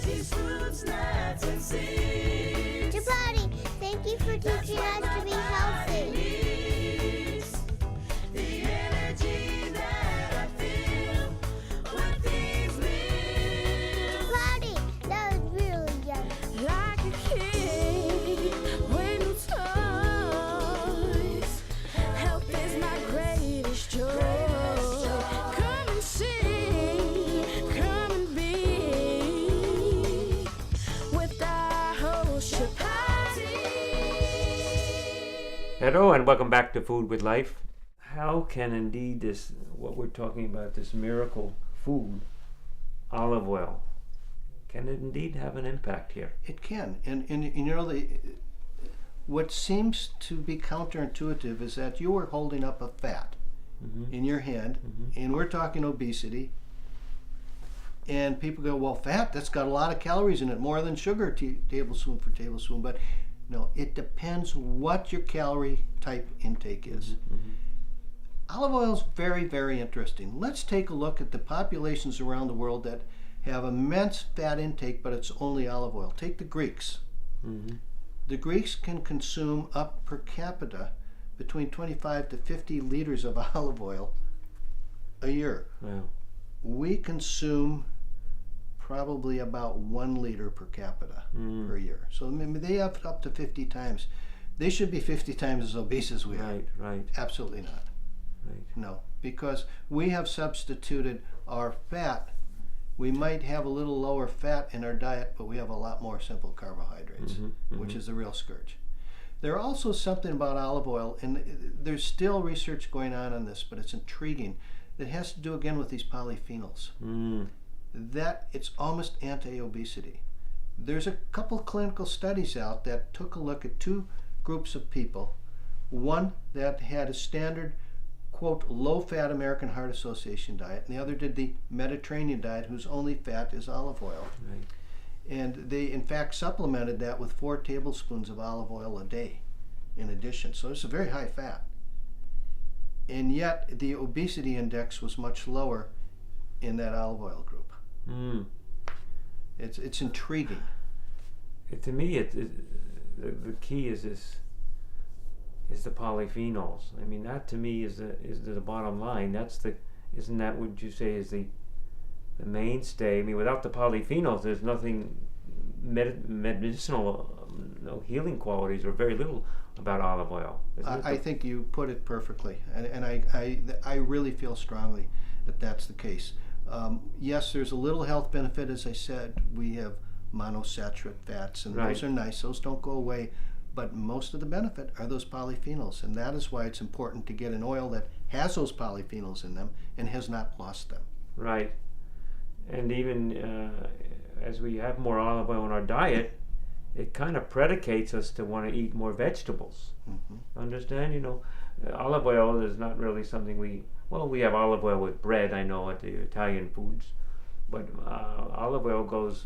seeds, fruits, nuts, and seeds. Chapatti, thank you for teaching us to be healthy. The energy that I feel with these meals. Chapatti, that was really yummy. Like a kid with new toys. Health is my greatest joy. Come and see, come and be with our host Chapatti. Hello and welcome back to Food with Life. How can indeed this, what we're talking about, this miracle food, olive oil, can it indeed have an impact here? It can, and you know, what seems to be counterintuitive is that you are holding up a fat in your hand, and we're talking obesity, and people go, well, fat, that's got a lot of calories in it, more than sugar, tablespoon for tablespoon, but no, it depends what your calorie type intake is. Olive oil is very, very interesting. Let's take a look at the populations around the world that have immense fat intake, but it's only olive oil. Take the Greeks. The Greeks can consume up per capita between 25 to 50 liters of olive oil a year. Wow. We consume probably about 1 liter per capita per year. So maybe they have up to 50 times. They should be 50 times as obese as we are. Right. Absolutely not. Right. No, because we have substituted our fat. We might have a little lower fat in our diet, but we have a lot more simple carbohydrates, which is the real scourge. There are also something about olive oil, and there's still research going on this, but it's intriguing. It has to do again with these polyphenols. That it's almost anti-obesity. There's a couple clinical studies out that took a look at two groups of people. One that had a standard, quote, low-fat American Heart Association diet, and the other did the Mediterranean diet, whose only fat is olive oil. Right. And they, in fact, supplemented that with 4 tablespoons of olive oil a day in addition. So it's a very high fat. And yet, the obesity index was much lower in that olive oil group. It's intriguing. To me, the key is the polyphenols. I mean, that to me is the bottom line. Isn't that what you say is the mainstay? I mean, without the polyphenols, there's nothing medicinal, no healing qualities, or very little about olive oil. I think you put it perfectly, and I really feel strongly that that's the case. Yes, there's a little health benefit, as I said. We have monosaturate fats, and those are nice. Those don't go away. But most of the benefit are those polyphenols, and that is why it's important to get an oil that has those polyphenols in them and has not lost them. Right. And even as we have more olive oil in our diet, it kind of predicates us to want to eat more vegetables. Understand? You know, olive oil is not really something we have olive oil with bread, I know, at the Italian foods, but olive oil goes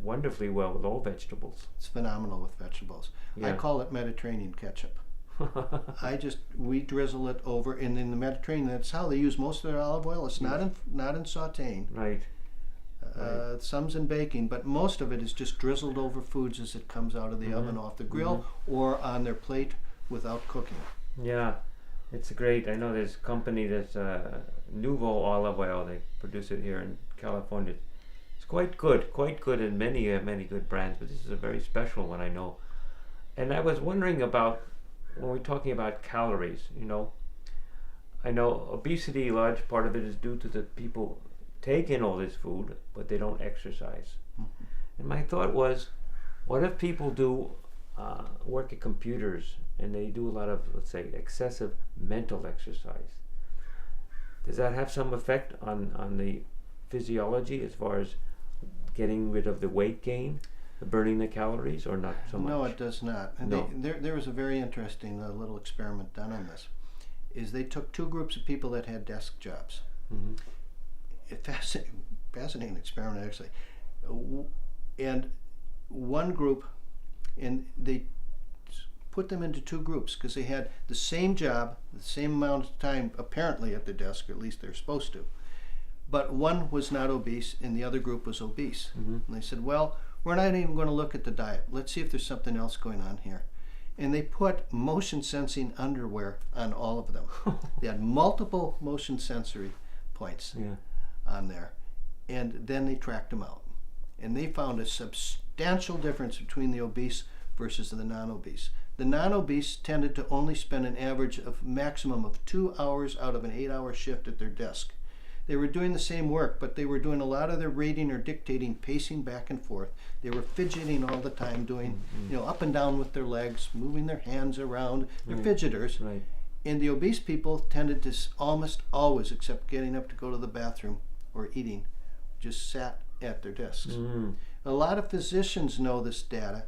wonderfully well with all vegetables. It's phenomenal with vegetables. I call it Mediterranean ketchup. We drizzle it over, and in the Mediterranean, that's how they use most of their olive oil. It's not in sautéing. Right. Some's in baking, but most of it is just drizzled over foods as it comes out of the oven, off the grill, or on their plate without cooking. Yeah, it's great. I know there's a company that's Nouveau olive oil. They produce it here in California. It's quite good in many good brands, but this is a very special one, I know. And I was wondering about, when we're talking about calories, you know, I know obesity, a large part of it is due to the people take in all this food, but they don't exercise. And my thought was, what if people do work at computers and they do a lot of, let's say, excessive mental exercise? Does that have some effect on the physiology as far as getting rid of the weight gain, burning the calories, or not so much? No, it does not. And No. there was a very interesting little experiment done on this. Is they took two groups of people that had desk jobs. Fascinating experiment, actually. And one group, and they put them into two groups because they had the same job, the same amount of time apparently at the desk, or at least they're supposed to. but one was not obese and the other group was obese. Mhm. And they said, well, we're not even going to look at the diet. Let's see if there's something else going on here. And they put motion sensing underwear on all of them. They had multiple motion sensory points Yeah. on there. And then they tracked them out. And they found a substantial difference between the obese versus the non-obese. The non-obese tended to only spend an average of maximum of 2 hours out of an 8-hour shift at their desk. They were doing the same work, but they were doing a lot of their reading or dictating, pacing back and forth. They were fidgeting all the time, doing, up and down with their legs, moving their hands around. They're Right. fidgeters. Right. And the obese people tended to almost always, except getting up to go to the bathroom or eating, just sat at their desks. Mm. A lot of physicians know this data,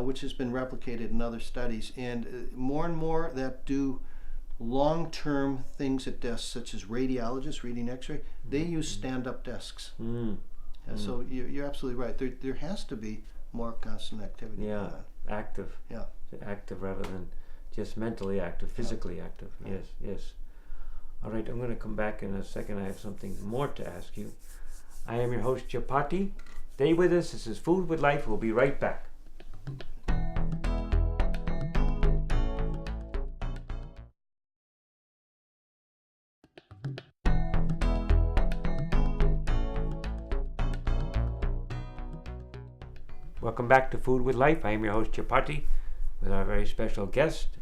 which has been replicated in other studies, and more and more that do long-term things at desks, such as radiologists reading x-ray, they use stand-up desks. Mm. So you're absolutely right. There has to be more constant activity Yeah. going on. Active. Yeah. Active rather than just mentally active, physically active. Yes, yes. All right, I'm going to come back in a second. I have something more to ask you. I am your host, Chapatti. Stay with us. This is Food with Life. We'll be right back. Welcome back to Food with Life. I am your host, Chapatti, with our very special guest,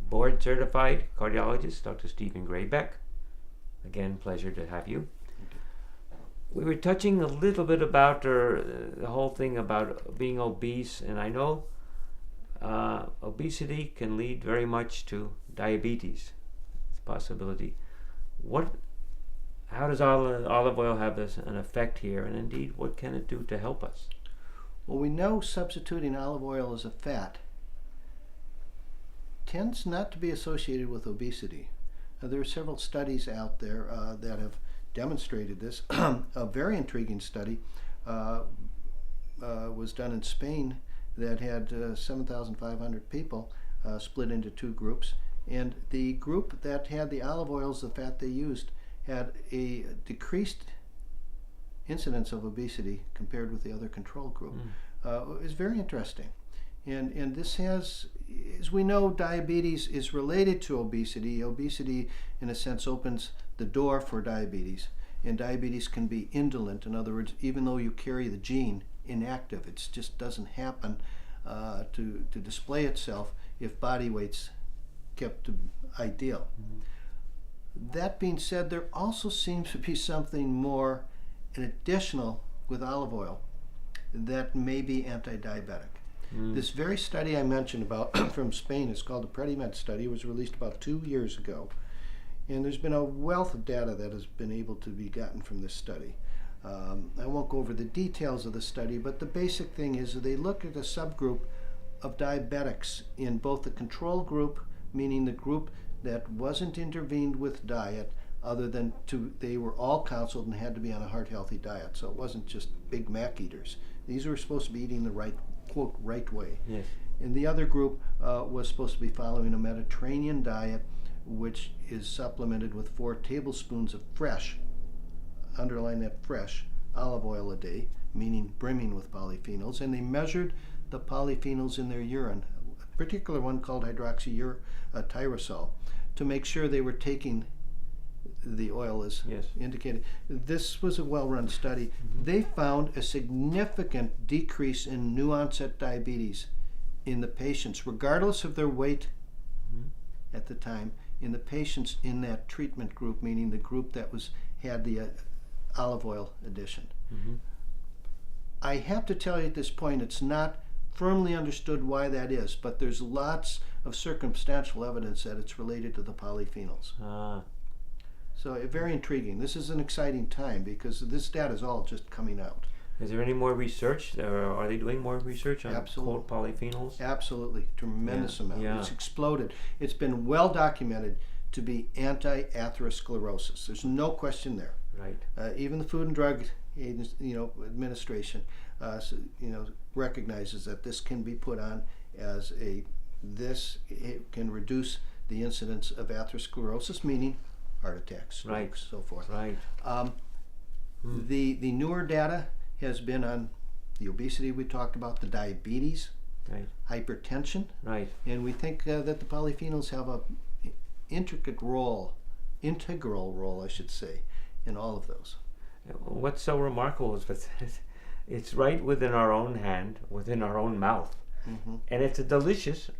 board certified cardiologist, Dr. Stephen Grayback. Again, pleasure to have you. We were touching a little bit about the whole thing about being obese, and I know obesity can lead very much to diabetes. It's a possibility. How does olive oil have an effect here, and indeed, what can it do to help us? Well, we know substituting olive oil as a fat tends not to be associated with obesity. There are several studies out there that have demonstrated this. A very intriguing study was done in Spain that had 7,500 people split into two groups. And the group that had the olive oil as the fat they used had a decreased incidence of obesity compared with the other control group. It's very interesting. And this has, as we know, diabetes is related to obesity. Obesity, in a sense, opens the door for diabetes. And diabetes can be indolent. In other words, even though you carry the gene inactive, it just doesn't happen to display itself if body weight's kept ideal. That being said, there also seems to be something more, an additional with olive oil that may be anti-diabetic. This very study I mentioned about from Spain is called the PREDIMED study. It was released about 2 years ago. And there's been a wealth of data that has been able to be gotten from this study. I won't go over the details of the study, but the basic thing is that they looked at a subgroup of diabetics in both the control group, meaning the group that wasn't intervened with diet, other than they were all counseled and had to be on a heart-healthy diet. So it wasn't just Big Mac eaters. These were supposed to be eating the right, quote, right way. Yes. And the other group was supposed to be following a Mediterranean diet, which is supplemented with 4 tablespoons of fresh, underline that fresh, olive oil a day, meaning brimming with polyphenols. And they measured the polyphenols in their urine, a particular one called hydroxytyrosol, to make sure they were taking the oil as indicated. This was a well-run study. They found a significant decrease in new onset diabetes in the patients, regardless of their weight at the time, in the patients in that treatment group, meaning the group that had the olive oil addition. I have to tell you at this point, it's not firmly understood why that is, but there's lots of circumstantial evidence that it's related to the polyphenols. So very intriguing. This is an exciting time because this data is all just coming out. Is there any more research? Are they doing more research on Absolutely. quote polyphenols? Absolutely. Tremendous amount. Yeah. It's exploded. It's been well documented to be anti-atherosclerosis. There's no question there. Right. Even the Food and Drug Administration recognizes that this can be put on as it can reduce the incidence of atherosclerosis, meaning heart attacks, strokes, Right. so forth. Right. The newer data has been on the obesity we talked about, the diabetes, Right. hypertension, Right. and we think that the polyphenols have a integral role, I should say, in all of those. What's so remarkable is that it's right within our own hand, within our own mouth, and it's a delicious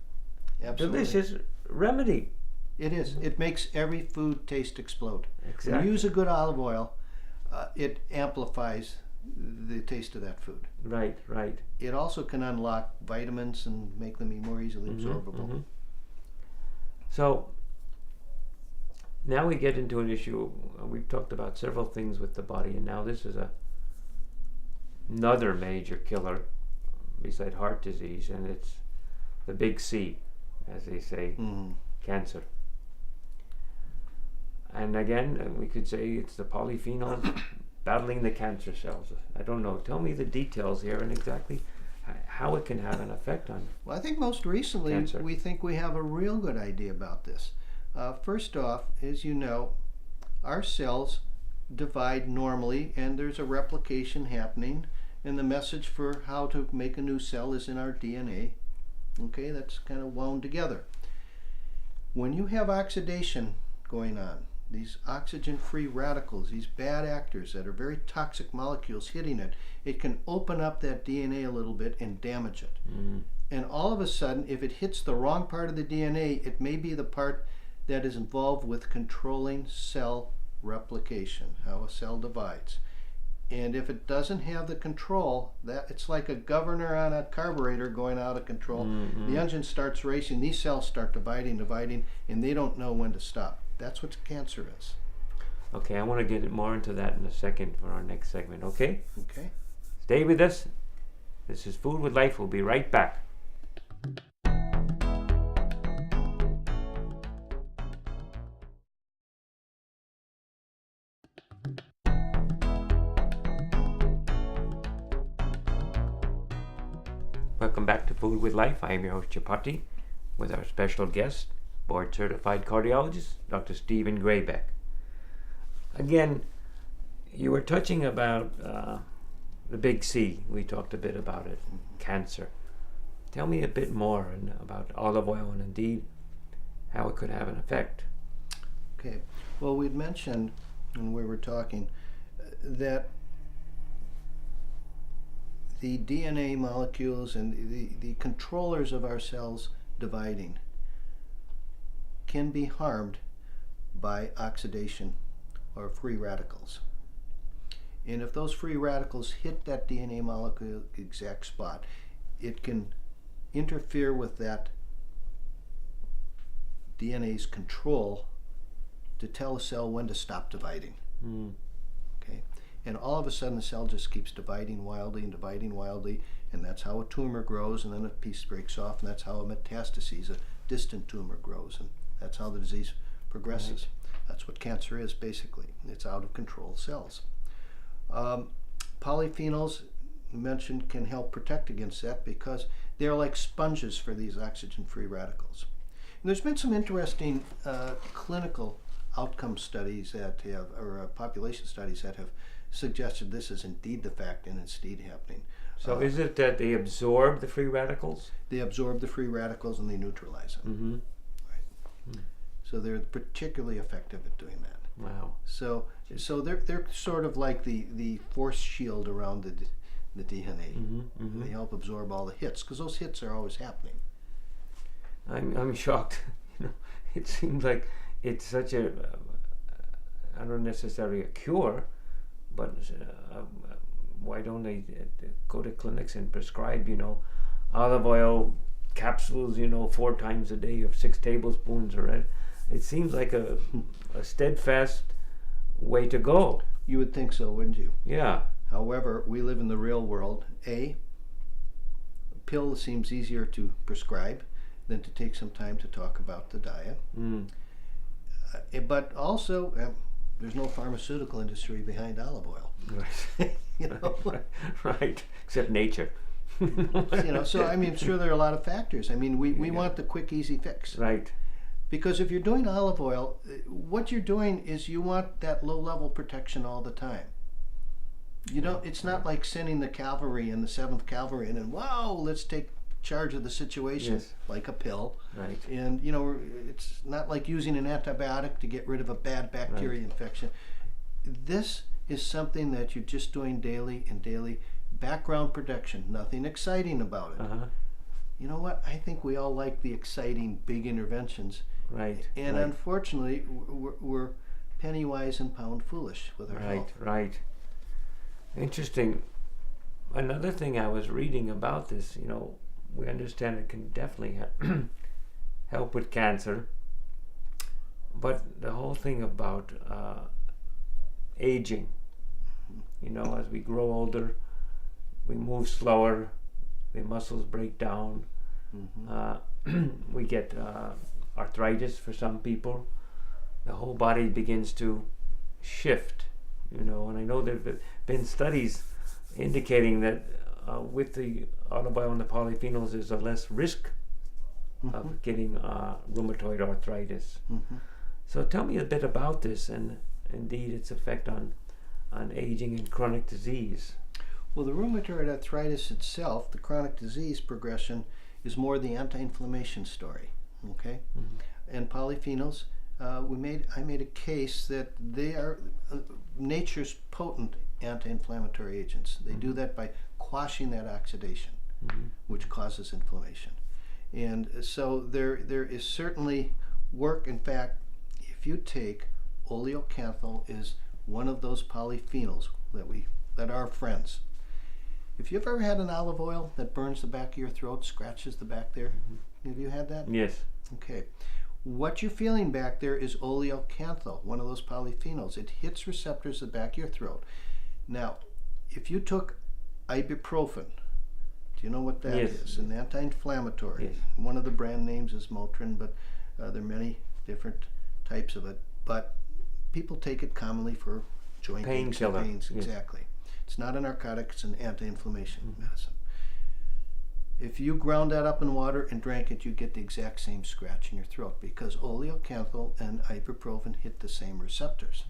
remedy. It is. It makes every food taste explode. Exactly. When you use a good olive oil, it amplifies the taste of that food. Right. Right. It also can unlock vitamins and make them more easily absorbable. So now we get into an issue. We've talked about several things with the body, and now this is another major killer beside heart disease, and it's the big C, as they say, cancer. And again, we could say it's the polyphenols battling the cancer cells. I don't know. Tell me the details here and exactly how it can have an effect on. Well, I think most recently Cancer. we think we have a real good idea about this. First off, as you know, our cells divide normally, and there's a replication happening, and the message for how to make a new cell is in our DNA. Okay, that's kind of wound together. When you have oxidation going on, these oxygen-free radicals, these bad actors that are very toxic molecules hitting it, it can open up that DNA a little bit and damage it. And all of a sudden, if it hits the wrong part of the DNA, it may be the part that is involved with controlling cell replication, how a cell divides. And if it doesn't have the control, that it's like a governor on a carburetor going out of control. The engine starts racing, these cells start dividing, and they don't know when to stop. That's what cancer is. Okay, I want to get more into that in a second for our next segment, okay? Okay. Stay with us. This is Food with Life. We'll be right back. Welcome back to Food with Life. I am your host, Chapatti, with our special guest, board-certified cardiologist, Dr. Stephen Grayback. Again, you were touching about the big C. We talked a bit about it, cancer. Tell me a bit more about olive oil and indeed how it could have an effect. Okay. Well, we'd mentioned when we were talking that the DNA molecules and the controllers of our cells dividing can be harmed by oxidation or free radicals. And if those free radicals hit that DNA molecule exact spot, it can interfere with that DNA's control to tell a cell when to stop dividing. Okay? And all of a sudden the cell just keeps dividing wildly, and that's how a tumor grows, and then a piece breaks off, and that's how a metastasis, a distant tumor, grows, and that's how the disease progresses. Right. That's what cancer is, basically. It's out of control cells. Polyphenols, you mentioned, can help protect against that because they're like sponges for these oxygen-free radicals. And there's been some interesting clinical outcome studies that have, or population studies that have suggested this is indeed the fact and it's indeed happening. So is it that they absorb the free radicals? They absorb the free radicals and they neutralize them. Right. So they're particularly effective at doing that. Wow. So they're sort of like the force shield around the DNA. They help absorb all the hits because those hits are always happening. I'm shocked. It seems like it's such a not necessarily a cure, but why don't they go to clinics and prescribe olive oil capsules 4 times a day of 6 tablespoons or it seems like a steadfast way to go. You would think so, wouldn't you? Yeah. However, we live in the real world. A pill seems easier to prescribe than to take some time to talk about the diet. But also, there's no pharmaceutical industry behind olive oil. Right. Right. Except nature. So I mean, sure, there are a lot of factors. I mean, we want the quick, easy fix. Right. Because if you're doing olive oil, what you're doing is you want that low-level protection all the time. You don't. It's not like sending the cavalry and the 7th Cavalry in and wow, let's take charge of the situation like a pill. Right. And it's not like using an antibiotic to get rid of a bad bacteria infection. This is something that you're just doing daily and daily. Background protection, nothing exciting about it. You know what? I think we all like the exciting big interventions. Right. And unfortunately, we're penny wise and pound foolish with our health. Right. Interesting. Another thing I was reading about this, we understand it can definitely help with cancer, but the whole thing about aging, as we grow older, we move slower, the muscles break down, we get arthritis for some people, the whole body begins to shift, and I know there have been studies indicating that with the olive oil and the polyphenols there's a less risk of getting rheumatoid arthritis. So tell me a bit about this and indeed its effect on aging and chronic disease. Well, the rheumatoid arthritis itself, the chronic disease progression, is more the anti-inflammation story. Okay, and polyphenols, I made a case that they are nature's potent anti-inflammatory agents. They do that by quashing that oxidation, which causes inflammation. And so there is certainly work. In fact, if you take oleocanthal, is one of those polyphenols that are friends. If you've ever had an olive oil that burns the back of your throat, scratches the back there, have you had that? Yes. Okay. What you're feeling back there is oleocanthal, one of those polyphenols. It hits receptors at the back of your throat. Now, if you took ibuprofen, do you know what that is? An anti-inflammatory. Yes. One of the brand names is Motrin, but there are many different types of it. But people take it commonly for joint aches and pains. Yes. Exactly. It's not a narcotic, it's an anti-inflammation medicine. If you ground that up in water and drank it, you get the exact same scratch in your throat because oleocanthal and ibuprofen hit the same receptors.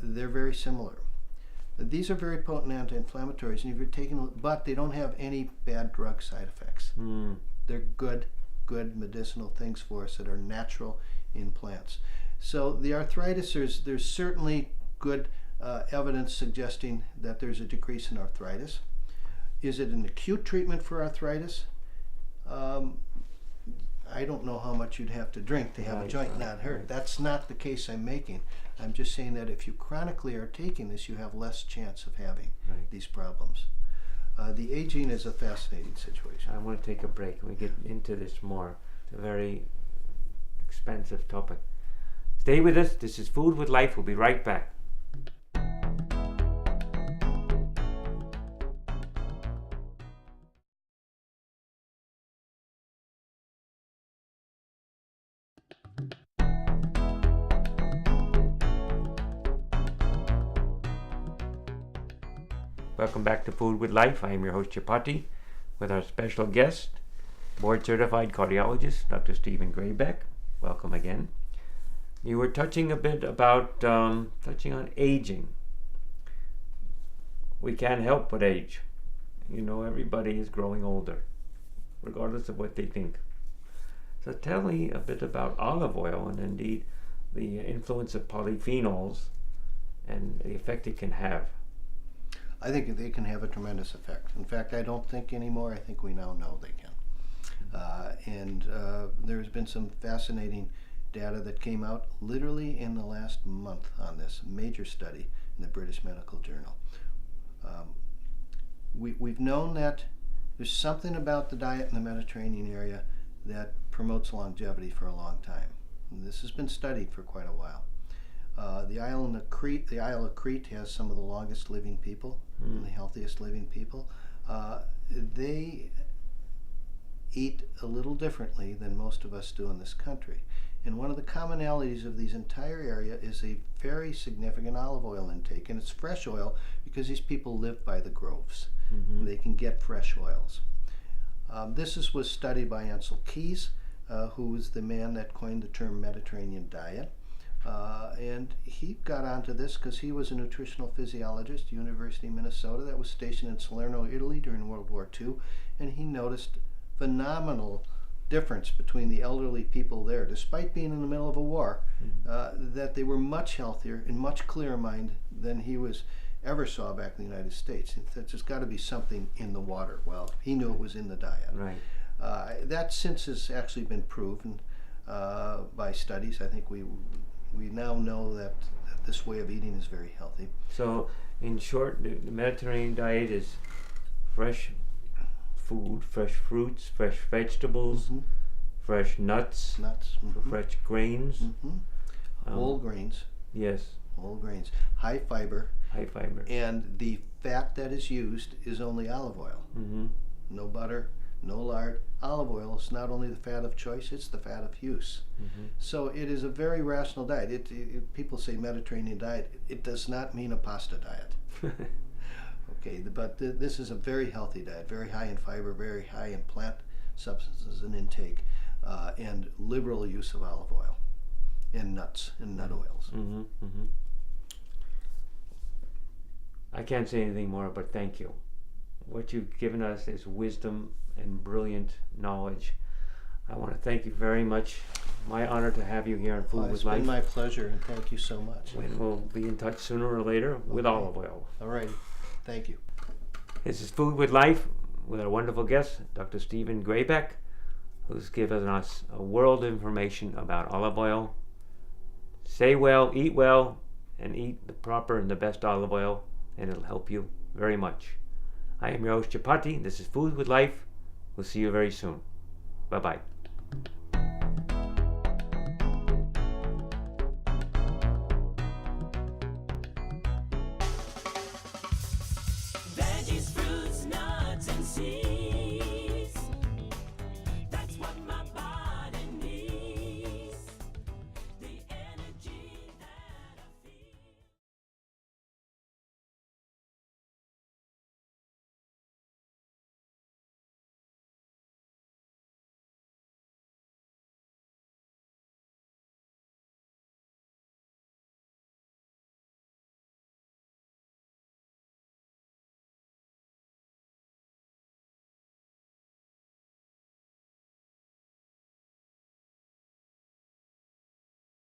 They're very similar. These are very potent anti-inflammatories, and if you're taking, but they don't have any bad drug side effects. They're good medicinal things for us that are natural in plants. So the arthritis, there's certainly good evidence suggesting that there's a decrease in arthritis. Is it an acute treatment for arthritis? I don't know how much you'd have to drink to have a joint not hurt. That's not the case I'm making. I'm just saying that if you chronically are taking this, you have less chance of having these problems. The aging is a fascinating situation. I want to take a break. We get into this more. It's a very expansive topic. Stay with us. This is Food with Life. We'll be right back. Welcome back to Food with Life. I am your host Chapatti with our special guest, board certified cardiologist, Dr. Stephen Grayback. Welcome again. You were touching a bit about touching on aging. We can't help but age. Everybody is growing older, regardless of what they think. So tell me a bit about olive oil and indeed the influence of polyphenols and the effect it can have. I think they can have a tremendous effect. In fact, I don't think anymore. I think we now know they can. And there's been some fascinating data that came out literally in the last month on this major study in the British Medical Journal. We've known that there's something about the diet in the Mediterranean area that promotes longevity for a long time. And this has been studied for quite a while. The island of Crete, the Isle of Crete has some of the longest living people and the healthiest living people. They eat a little differently than most of us do in this country. And one of the commonalities of these entire area is a very significant olive oil intake. And it's fresh oil because these people live by the groves. They can get fresh oils. This was studied by Ansel Keys who was the man that coined the term Mediterranean diet. And he got onto this because he was a nutritional physiologist, University of Minnesota, that was stationed in Salerno, Italy during World War II, and he noticed phenomenal difference between the elderly people there, despite being in the middle of a war, that they were much healthier and much clearer minded than he was ever saw back in the United States. There's got to be something in the water. Well, he knew it was in the diet. Right. That since has actually been proven by studies. I think we now know that this way of eating is very healthy. So, in short, the Mediterranean diet is fresh food, fresh fruits, fresh vegetables, fresh nuts, fresh grains. Whole grains. Yes. Whole grains. High fiber. High fiber. And the fat that is used is only olive oil. No butter, no lard. Olive oil is not only the fat of choice, it's the fat of use. So it is a very rational diet. People say Mediterranean diet. It does not mean a pasta diet. Okay, but this is a very healthy diet, very high in fiber, very high in plant substances and intake, and liberal use of olive oil and nuts and nut oils. I can't say anything more, but thank you. What you've given us is wisdom and brilliant knowledge. I want to thank you very much. My honor to have you here on Food with Life. It's been my pleasure, and thank you so much. And we'll be in touch sooner or later with olive oil. All right. Thank you. This is Food with Life with our wonderful guest, Dr. Stephen Grayback, who's given us a world of information about olive oil. Stay well, and eat the proper and the best olive oil, and it'll help you very much. I am your host, Chapatti. This is Food with Life. We'll see you very soon. Bye-bye.